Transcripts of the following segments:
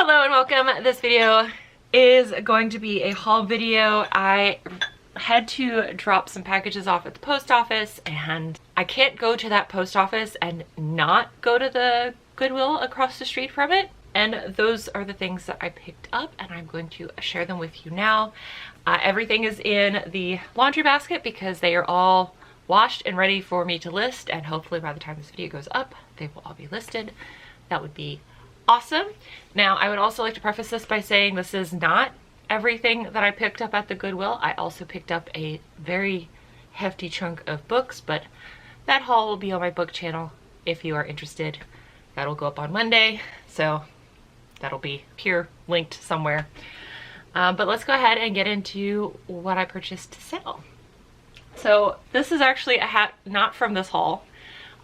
Hello and welcome. This video is going to be a haul video. I had to drop some packages off at the post office, and I can't go to that post office and not go to the Goodwill across the street from it. And those are the things that I picked up, and I'm going to share them with you now. Everything is in the laundry basket because they are all washed and ready for me to list, and hopefully by the time this video goes up, they will all be listed. That would be awesome. Now, I would also like to preface this by saying this is not everything that I picked up at the Goodwill. I also picked up a very hefty chunk of books, but that haul will be on my book channel if you are interested. That'll go up on Monday, so that'll be here linked somewhere. But let's go ahead and get into what I purchased to sell. So this is actually a hat not from this haul.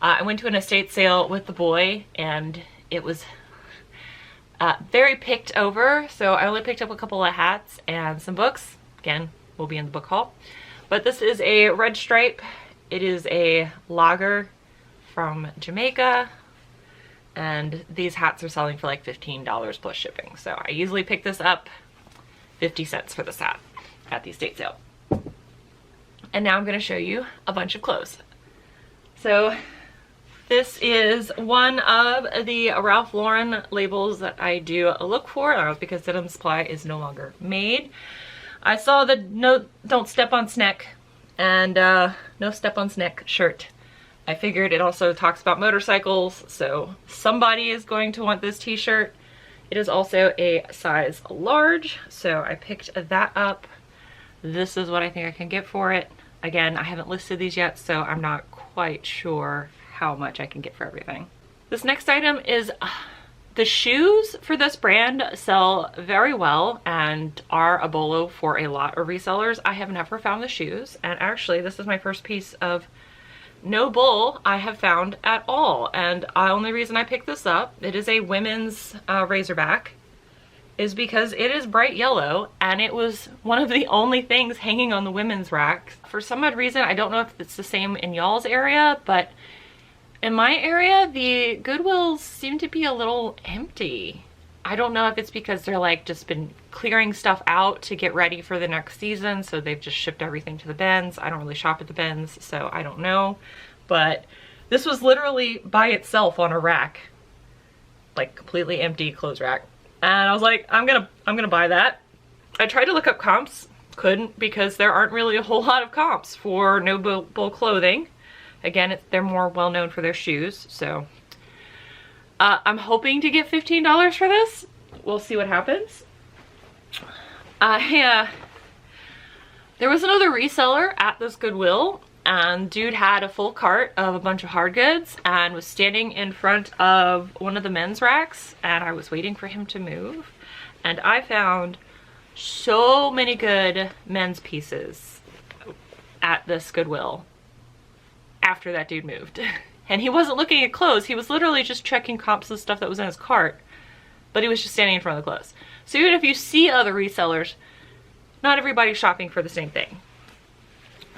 I went to an estate sale with the boy, and it was very picked over, so I only picked up a couple of hats and some books. Again, will be in the book haul. But this is a red stripe. It is a lager from Jamaica, and these hats are selling for like $15 plus shipping. So I usually pick this up 50 cents for this hat at the estate sale. And now I'm going to show you a bunch of clothes. So this is one of the Ralph Lauren labels that I do look for, because Denim Supply is no longer made. I saw the no don't step on sneck and no step on sneck shirt. I figured it also talks about motorcycles, so somebody is going to want this t-shirt. It is also a size large, so I picked that up. This is what I think I can get for it. Again, I haven't listed these yet, so I'm not quite sure how much I can get for everything. This next item is the shoes for this brand sell very well and are a bolo for a lot of resellers. I have never found the shoes, and actually this is my first piece of no bull I have found at all. And the only reason I picked this up, it is a women's Razorback, is because it is bright yellow, and it was one of the only things hanging on the women's rack. For some odd reason, I don't know if it's the same in y'all's area, but in my area, the Goodwills seem to be a little empty. I don't know if it's because they're like just been clearing stuff out to get ready for the next season, so they've just shipped everything to the bins. I don't really shop at the bins, so I don't know. But this was literally by itself on a rack, like completely empty clothes rack. And I was like, I'm gonna buy that. I tried to look up comps, couldn't, because there aren't really a whole lot of comps for no bull clothing. Again, they're more well known for their shoes, so I'm hoping to get $15 for this. We'll see what happens. Yeah, there was another reseller at this Goodwill, and dude had a full cart of a bunch of hard goods and was standing in front of one of the men's racks, and I was waiting for him to move, and I found so many good men's pieces at this Goodwill after that dude moved. And he wasn't looking at clothes, he was literally just checking comps of stuff that was in his cart, but he was just standing in front of the clothes. So even if you see other resellers, not everybody's shopping for the same thing.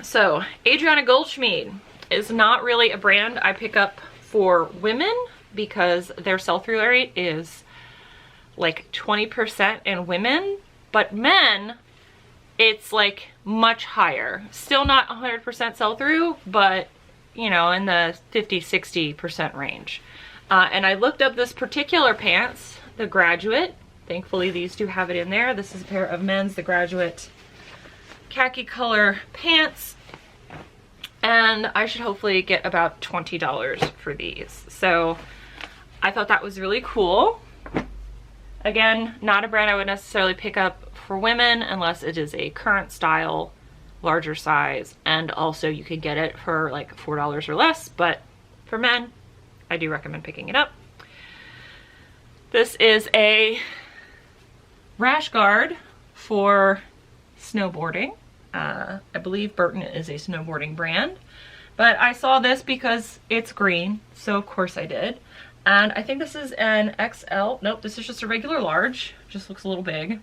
So Adriana Goldschmied is not really a brand I pick up for women because their sell-through rate is like 20% in women, but men, it's like much higher. Still not 100% sell-through, but you know, in the 50-60% range. And I looked up this particular pants, the Graduate. Thankfully these do have it in there. This is a pair of men's, the Graduate khaki color pants, and I should hopefully get about $20 for these. So I thought that was really cool. Again, not a brand I would necessarily pick up for women unless it is a current style, larger size, and also you can get it for like $4 or less, but for men, I do recommend picking it up. This is a rash guard for snowboarding. I believe Burton is a snowboarding brand, but I saw this because it's green, so of course I did. And I think this is an XL. Nope, this is just a regular large, just looks a little big.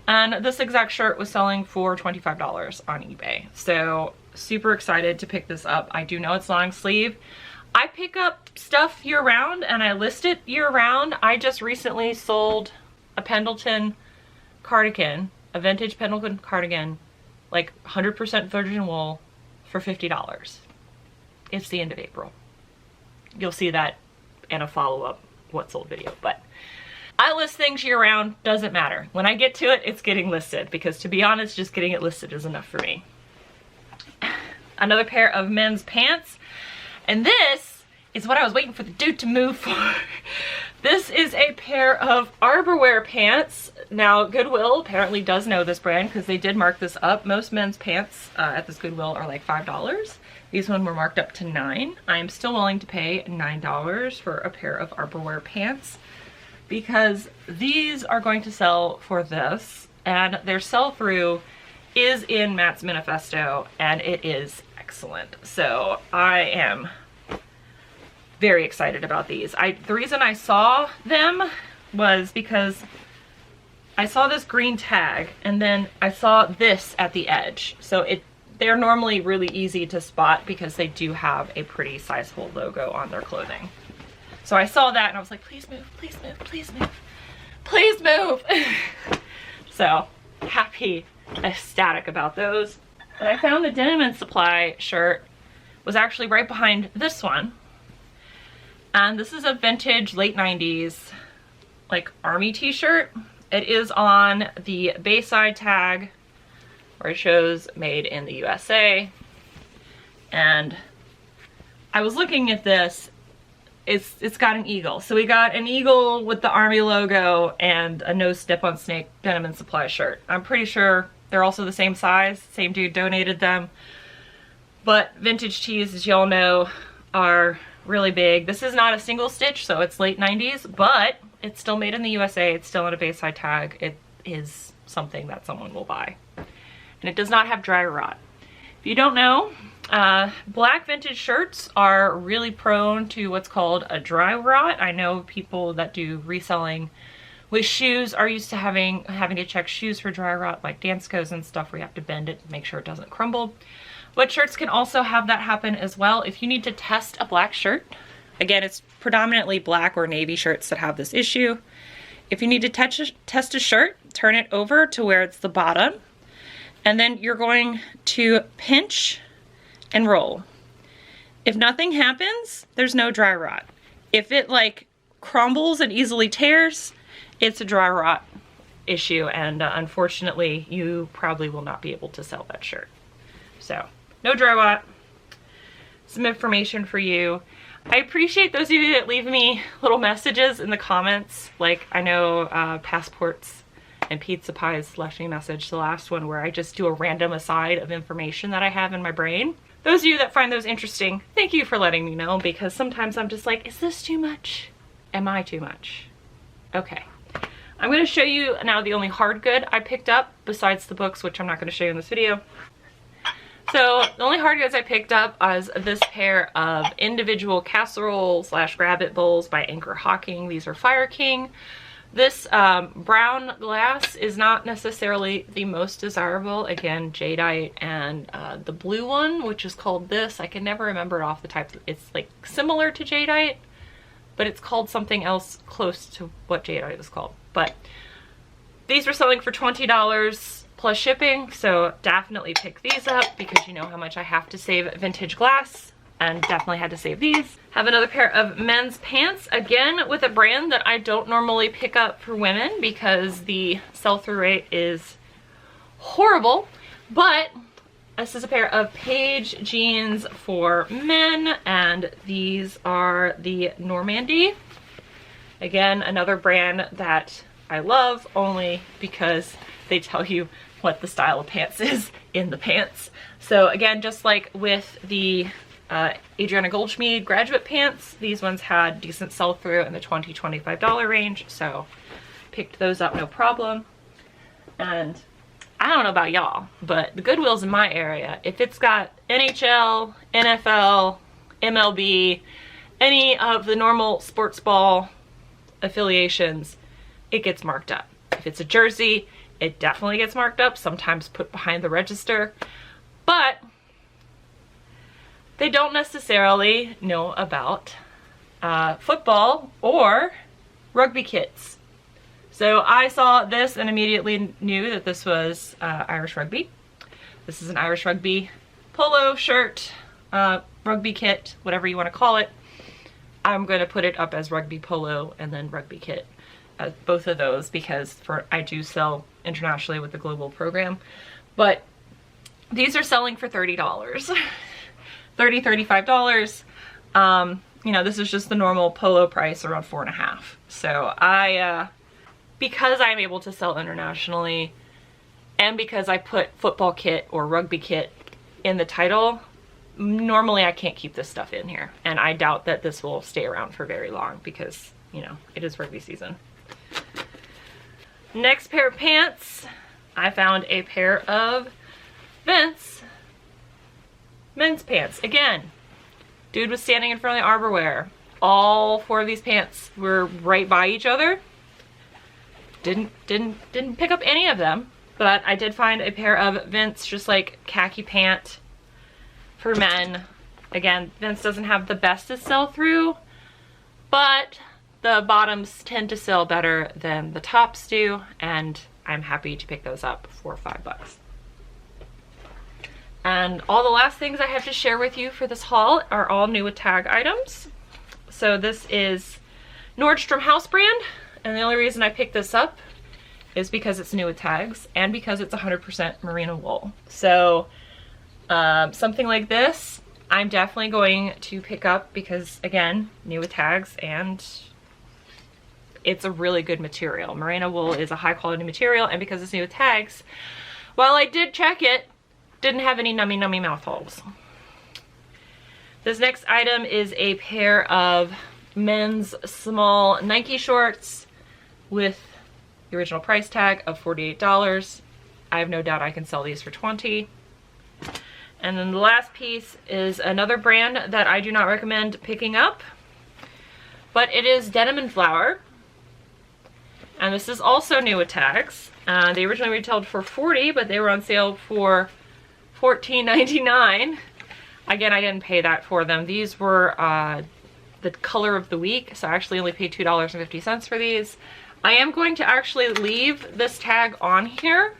And this exact shirt was selling for $25 on eBay. So super excited to pick this up. I do know it's long sleeve. I pick up stuff year round and I list it year round. I just recently sold a Pendleton cardigan, a vintage Pendleton cardigan, like 100% virgin wool for $50. It's the end of April. You'll see that in a follow-up what sold video, but I list things year round, doesn't matter. When I get to it, it's getting listed, because to be honest, just getting it listed is enough for me. Another pair of men's pants, and this is what I was waiting for the dude to move for. This is a pair of Arborwear pants. Now, Goodwill apparently does know this brand because they did mark this up. Most men's pants at this Goodwill are like $5. These ones were marked up to $9. I'm still willing to pay $9 for a pair of Arborwear pants because these are going to sell for this, and their sell-through is in Matt's manifesto, and it is excellent. So I am very excited about these. The reason I saw them was because I saw this green tag and then I saw this at the edge. So they're normally really easy to spot because they do have a pretty sizable logo on their clothing. So I saw that and I was like, please move, please move, please move, please move. So happy, ecstatic about those. And I found the Denim Supply shirt was actually right behind this one. And this is a vintage late 90s like army t-shirt. It is on the Bayside tag where it shows made in the USA. And I was looking at this, it's got an eagle. So we got an eagle with the army logo and a no step on snake Denim Supply shirt. I'm pretty sure they're also the same size, same dude donated them. But vintage tees, as y'all know, are really big. This is not a single stitch, so it's late 90s, but it's still made in the USA. It's still on a Bayside tag. It is something that someone will buy. And it does not have dry rot. If you don't know, black vintage shirts are really prone to what's called a dry rot. I know people that do reselling with shoes are used to having to check shoes for dry rot, like Danskos and stuff where you have to bend it to make sure it doesn't crumble. But shirts can also have that happen as well. If you need to test a black shirt, again, it's predominantly black or navy shirts that have this issue. If you need to test a shirt, turn it over to where it's the bottom, and then you're going to pinch and roll. If nothing happens, there's no dry rot. If it like crumbles and easily tears, it's a dry rot issue, and unfortunately, you probably will not be able to sell that shirt. So, no dry rot. Some information for you. I appreciate those of you that leave me little messages in the comments. Like, I know Passports and Pizza Pies left me a message, the last one, where I just do a random aside of information that I have in my brain. Those of you that find those interesting, thank you for letting me know, because sometimes I'm just like, is this too much? Am I too much? Okay. I'm going to show you now the only hard good I picked up besides the books, which I'm not going to show you in this video. So the only hard goods I picked up was this pair of individual casserole / rabbit bowls by Anchor Hawking. These are Fire King. This brown glass is not necessarily the most desirable. Again, jadeite, and the blue one, which is called this, I can never remember it off the type. It's like similar to jadeite, but it's called something else close to what jadeite is called. But these were selling for $20 plus shipping, so definitely pick these up because you know how much I have to save vintage glass, and definitely had to save these. Have another pair of men's pants, again with a brand that I don't normally pick up for women because the sell-through rate is horrible, but this is a pair of Page jeans for men, and these are the Normandy. Again, another brand that I love only because they tell you what the style of pants is in the pants. So again, just like with the Adriana Goldschmied graduate pants, these ones had decent sell-through in the $20 to $25 range, so picked those up no problem. And I don't know about y'all, but the Goodwills in my area, if it's got NHL, NFL, MLB, any of the normal sports ball affiliations, it gets marked up. If it's a jersey, it definitely gets marked up, sometimes put behind the register, but they don't necessarily know about football or rugby kits. So I saw this and immediately knew that this was Irish Rugby. This is an Irish Rugby polo shirt, rugby kit, whatever you want to call it. I'm going to put it up as rugby polo and then rugby kit, both of those, because I do sell internationally with the global program. But these are selling for $30, $30, $35. You know, this is just the normal polo price, around $4.50. So because I'm able to sell internationally and because I put football kit or rugby kit in the title, normally I can't keep this stuff in here. And I doubt that this will stay around for very long because, you know, it is rugby season. Next pair of pants, I found a pair of Vince men's pants. Again, dude was standing in front of the Arborwear. All four of these pants were right by each other. Didn't pick up any of them, but I did find a pair of Vince, just like khaki pant for men. Again, Vince doesn't have the bestest sell-through, but the bottoms tend to sell better than the tops do, and I'm happy to pick those up for $5. And all the last things I have to share with you for this haul are all new with tag items. So this is Nordstrom House brand, and the only reason I picked this up is because it's new with tags and because it's 100% merino wool. So something like this, I'm definitely going to pick up because, again, new with tags, and it's a really good material. Merino wool is a high quality material, and because it's new with tags, while I did check it, didn't have any nummy mouth holes. This next item is a pair of men's small Nike shorts with the original price tag of $48. I have no doubt I can sell these for $20. And then the last piece is another brand that I do not recommend picking up, but it is Denim Supply. And this is also new with tags. They originally retailed for $40, but they were on sale for $14.99. Again, I didn't pay that for them. These were the color of the week, so I actually only paid $2.50 for these. I am going to actually leave this tag on here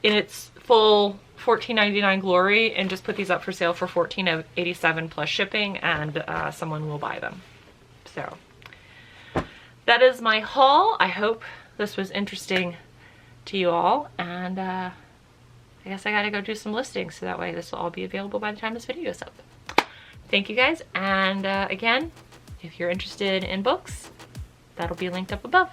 in its full $14.99 glory and just put these up for sale for $14.87 plus shipping, and someone will buy them. So that is my haul. I hope this was interesting to you all, and I guess I gotta go do some listings so that way this will all be available by the time this video is up. Thank you guys, and again, if you're interested in books, that'll be linked up above.